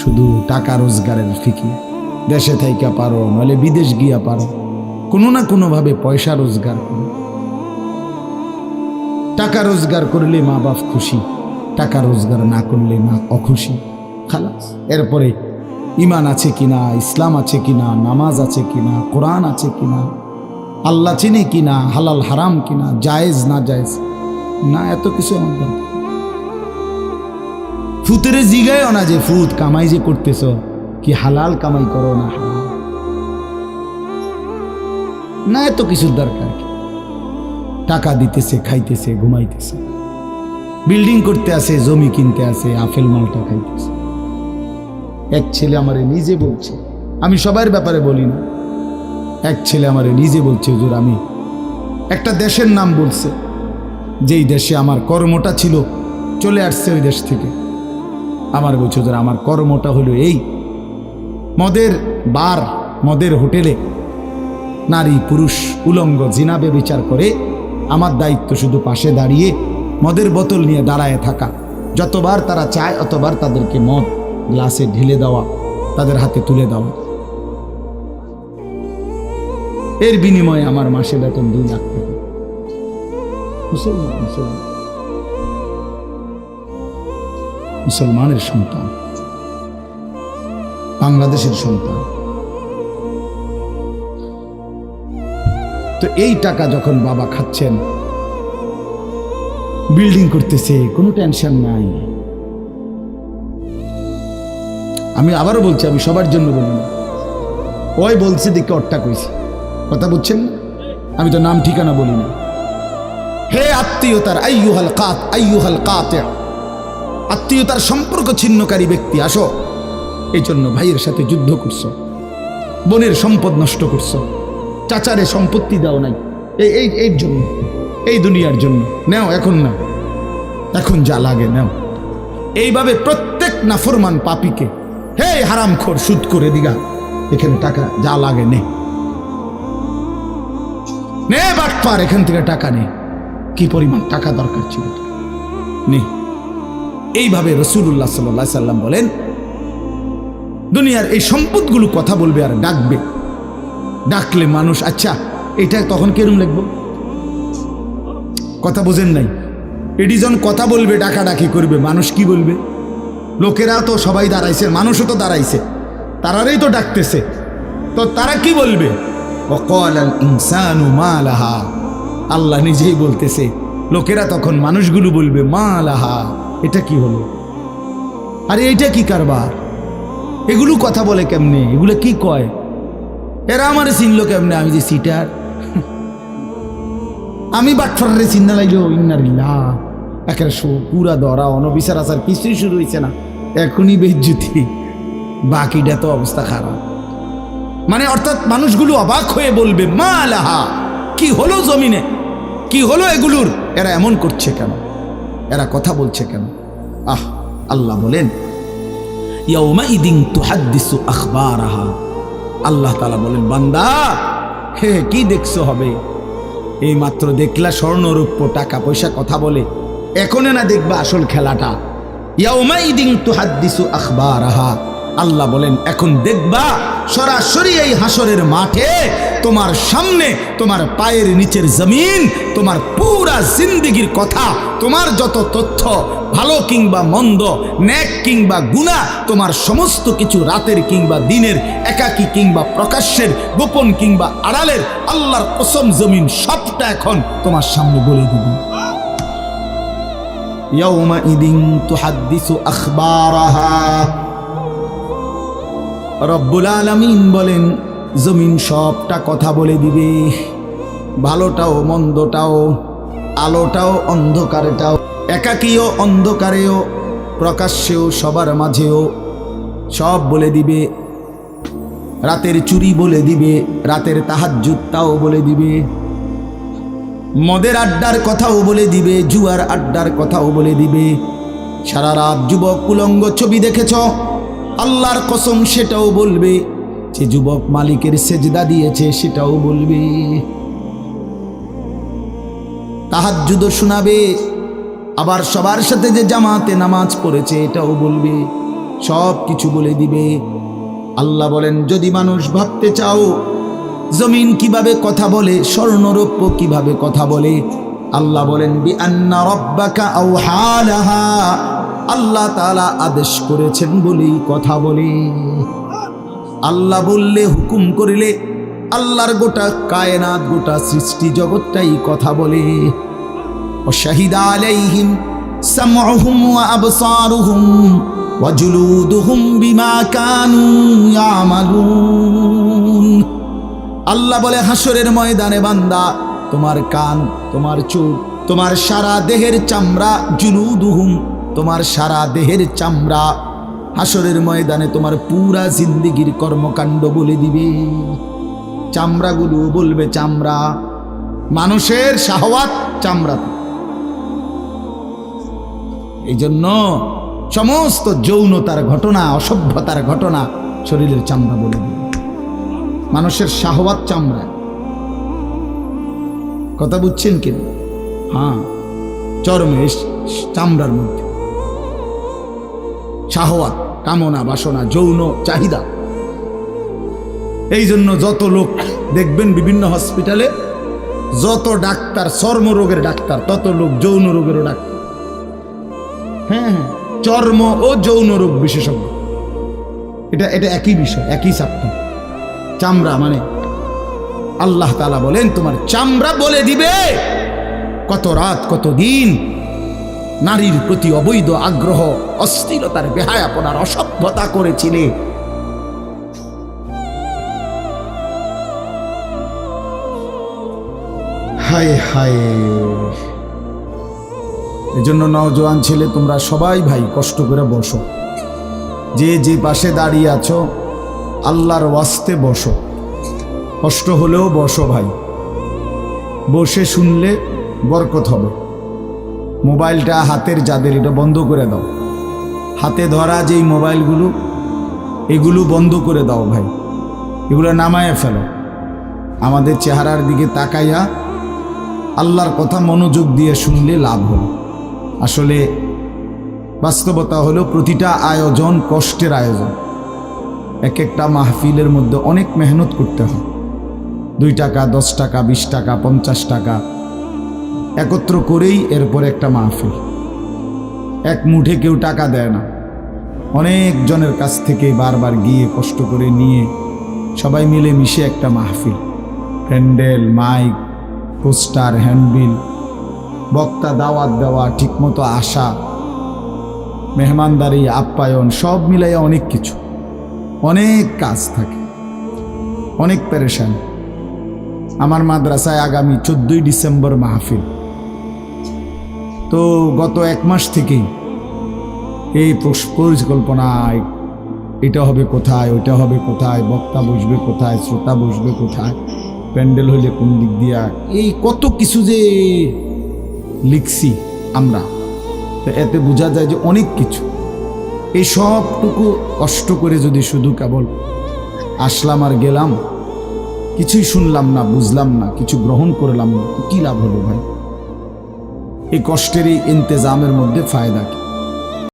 শুধু টাকা রোজগারের ফিকির। দেশে থাইকা পারো, নইলে বিদেশ গিয়া পারো, কোনো না কোনোভাবে পয়সা রোজগার করো। টাকা রোজগার করলে মা বাপ খুশি, টাকা রোজগার না করলে মা অখুশি। খালাস। এরপরে ইমান আছে কিনা, ইসলাম আছে কিনা, নামাজ আছে কিনা, কোরআন আছে কিনা, আল্লাহ চিনে কিনা, হালাল হারাম কিনা, জায়েজ না জায়েজ না, এত কিছু আমার দরকার। ফুতের জিগায় না যে ফুত কামাই যে করতেছ, কি হালাল কামাই করো না হারাম না, এত কিছুর দরকার কি? টাকা দিতেছে, খাইতেছে, ঘুমাইতেছে, বিল্ডিং করতে আসে, জমি কিনতে আসে, আপেল মালটা খাইতেছে। এক ছেলে আমারে নিজে বলছে, আমি সবার ব্যাপারে বলি না, এক ছেলে আমারে নিজে বলছে, হুজুর আমি একটা দেশের নাম বলছে, যেই দেশে আমার কর্মটা ছিল, চলে আসছে ওই দেশ থেকে। আমার বলছে, হুজুর আমার কর্মটা হলো এই, মদের বার, মদের হোটেলে নারী পুরুষ উলঙ্গ জিনাবে বিচার করে, আমার দায়িত্ব শুধু পাশে দাঁড়িয়ে মদের বোতল নিয়ে দাঁড়ায় থাকা, যতবার তারা চায় অতবার তাদেরকে মদ গ্লাসে ঢেলে দেওয়া, তাদের হাতে তুলে দেওয়া। এর বিনিময়ে আমার মাসে বেতন 2 লাখ টাকা। মুসলমানের সন্তান, বাংলাদেশের সন্তান। তো এই টাকা যখন বাবা খাচ্ছেন, বিল্ডিং করতেছে, কোনো টেনশন নাই। আমি আবারও বলছি, আমি সবার জন্য বলি না, ওই বলছে দেখে অট্টা কইছি, কথা বুঝছেন না? আমি তো নাম ঠিকানা বলি না। হে আত্মীয়তার আইয়ুহাল কাতি', আত্মীয়তার সম্পর্ক ছিন্নকারী ব্যক্তি, আসো। এই জন্য ভাইয়ের সাথে যুদ্ধ করছো, বোনের সম্পদ নষ্ট করছো, চাচারে সম্পত্তি দাও নাই, এই জন্য, এই দুনিয়ার জন্য নেও, এখন না, এখন যা লাগে নেও। এইভাবে প্রত্যেক নাফরমান পাপীকে, হে হারামখোর সুদ করে দিগা, এখানে টাকা যা লাগে নে, নে বাটপার, এখান থেকে টাকা নে, কি পরিমাণ টাকা দরকার ছিল নে। এইভাবে রাসূলুল্লাহ সাল্লাল্লাহু আলাইহি সাল্লাম বলেন, দুনিয়ার এই সম্পদগুলো কথা বলবে আর ডাকবে, ডাকলে মানুষ, আচ্ছা এটা তখন কেরম লিখবো? কথা বোঝেন নাই? এডিজন কথা বলবে, ডাকাডাকি করবে, মানুষ কি বলবে? লোকেরা তো সবাই দাঁড়াইছে, মানুষও তো দাঁড়াইছে, তারারই তো ডাকতেছে, তো তারা কি বলবে? ওয়াকালাল ইনসানু মা লাহা, আল্লাহ নিজেই বলতেছে, লোকেরা তখন মানুষগুলো বলবে মা লাহা, এটা কি হলো? আরে এইটা কি কারবার? এগুলো কথা বলে কেমনে? এগুলো কি কয়? এরা আমার চিনলো কেমনে? আমি যে সিটার, আমি বাটফারে চিন্তা লাগলো, ইন্নারিল্লাহ, একের পুরা ধরা, অনবিচার আচার কিছুই শুরু হয়েছে না, এখনই বেজ্জুতি, বাকিটা তো অবস্থা খারাপ। মানে অর্থাৎ মানুষগুলো অবাক হয়ে বলবে মা লাহা, কি হলো জমিনে, কি হলো এগুলোর, এরা এমন করছে কেন, এরা কথা বলছে কেন? আল্লাহ বলেন, ইয়াউমাইদিন তুহাদ্দিসু আখবারাহা, আল্লাহ তাআলা বলেন, বান্দা হে কি দেখছো হবে? এই মাত্র দেখলা স্বর্ণ রূপ্য টাকা পয়সা কথা বলে, এখনো না দেখবা আসল খেলাটা? ইয়াউমাইদিন তুহাদ্দিসু আখবারাহা, আল্লাহ বলেন এখন দেখবা সরাসরি এই হাসরের মাঠে তোমার সামনে, তোমার পায়ের নিচের জমিন, তোমার পুরা জিন্দেগির কথা, তোমার যত তথ্য, ভালো কিংবা মন্দ, নেক কিংবা গুনাহ, তোমার সমস্ত কিছু, রাতের কিংবা দিনের, একাকী কিংবা প্রকাশ্যের, গোপন কিংবা আড়ালের, আল্লাহর কসম জমিন সবটা এখন তোমার সামনে বলে দিবে। ইয়াউমাইদিন তুহাদ্দিসু আখবারাহা, রব্বুল আলামিন বলেন জমিন সবটা কথা বলে দিবে, ভালোটাও মন্দটাও, আলোটাও অন্ধকারটাও, একাকীও অন্ধকারেও, প্রকাশ্যেও সবার মাঝেও, সব বলে দিবে। রাতের চুরি বলে দিবে, রাতের তাহাজ্জুদটাও বলে দিবে, মদের আড্ডার কথাও বলে দিবে, জুয়ার আড্ডার কথাও বলে দিবে। সারা রাত যুবক উলঙ্গ ছবি দেখেছ, আল্লাহর কসম সেটাও বলবে। যে যুবক মালিকের সেজদা দিয়েছে সেটাও বলবে। তাহাজ্জুদও শোনাবে, আবার সবার সাথে যে জামাতে নামাজ পড়েছে এটাও বলবে। সব কিছু বলে দিবে। আল্লাহ বলেন, যদি মানুষ ভাবতে চাও জমিন কিভাবে কথা বলে, স্বর্ণরৌপ্য কিভাবে কথা বলে, আল্লাহ বলেন বিআন্না রাব্বাকা আওহা লাহা, আল্লাহ তাআলা আদেশ করেছেন বলেই কথা বলে। আল্লাহ বললে, হুকুম করিলে আল্লাহর গোটা কায়নাত, গোটা সৃষ্টি জগৎটাই কথা বলে। ওয়াশাহিদা আলাইহিম সামউহুম ওয়া আবসারুহুম ওয়া জুলুদুহুম বিমা কানু ইয়ামালুন। আল্লাহ বলে, হাসরের ময়দানে বান্দা, তোমার কান, তোমার চোখ, তোমার সারা দেহের চামড়া, জুলুদুহুম, তোমার সারা দেহের চামড়া, হাসরের ময়দানে তোমার পুরা জিন্দেগির কর্মকাণ্ড বলে দিবে। চামড়াগুলো বলবে, চামড়া, মানুষের শাহওয়াত চামড়া। এই জন্য সমস্ত যৌনতার ঘটনা, অসভ্যতার ঘটনা শরীরের চামড়া বলে দিবে। মানুষের শাহওয়াত চামড়া। কথা বুঝছেন কিনা? হ্যাঁ, চরমে চামড়ার মধ্যে শাহওয়াত, কামনা, বাসনা, যৌন চাহিদা। এই জন্য যত লোক দেখবেন বিভিন্ন হসপিটালে, যত ডাক্তার চর্মরোগের ডাক্তার, তত লোক যৌন রোগেরও ডাক্তার। হ্যাঁ হ্যাঁ, চর্ম ও যৌন রোগ বিশেষজ্ঞ। এটা একই বিষয়, একই চাপ্টার। চামড়া মানে আল্লাহ তাআলা বলেন, তোমার চামড়া বলে দিবে কত রাত, কত দিন নারীর প্রতি অবৈধ আগ্রহ, অস্থিরতার, বেহায়াপনার, অসভ্যতা করেছিলে। হায় হায়। এজন্য নওজোয়ান ছেলে, তোমরা সবাই ভাই কষ্ট করে বসো। যে যে পাশে দাঁড়িয়ে আছো, আল্লাহর ওয়াস্তে বসো। কষ্ট হলেও বসো ভাই, বসে শুনলে বরকত হবে। মোবাইলটা হাতের যাদের, এটা বন্ধ করে দাও। হাতে ধরা যেই মোবাইলগুলো, এগুলো বন্ধ করে দাও ভাই, এগুলো নামায়ে ফেলো। আমাদের চেহারার দিকে তাকাইয়া আল্লাহর কথা মনোযোগ দিয়ে শুনলে লাভ হবে। আসলে বাস্তবতা হলো, প্রতিটা আয়োজন কষ্টের আয়োজন। এক একটা মাহফিলের মধ্যে অনেক মেহনত করতে হয়। 2 টাকা, 10 টাকা, 20 টাকা, 50 টাকা একত্র করেই এরপর একটা মাহফিল। এক মুঠে কেউ টাকা দেয় না, অনেক জনের কাছ থেকে বারবার গিয়ে কষ্ট করে নিয়ে সবাই মিলে মিশে একটা মাহফিল। প্যান্ডেল, মাইক, পোস্টার, হ্যান্ডবিল, বক্তা, দাওয়াত দেওয়া, ঠিকমতো আসা, মেহমানদারি, আপ্যায়ন, সব মিলাইয়া অনেক কিছু, অনেক কাজ থাকে, অনেক পেরেশান। আমার মাদ্রাসায় আগামী 14ই ডিসেম্বর মাহফিল। তো গত 1 মাস থেকেই এই পরিকল্পনায়, এটা হবে কোথায়, ওইটা হবে কোথায়, বক্তা বসবে কোথায়, শ্রোতা বসবে কোথায়, প্যান্ডেল হইলে কোন দিক দিয়া, এই কত কিছু যে লিখছি আমরা। তো এতে বোঝা যায় যে অনেক কিছু। এই সবটুকু কষ্ট করে যদি শুধু কেবল আসলাম আর গেলাম, কিছুই শুনলাম না, বুঝলাম না, কিছু গ্রহণ করলাম না, কি লাভ হলো ভাই? এই কষ্টের এই ইন্তেজামের মধ্যে ফায়দা কি?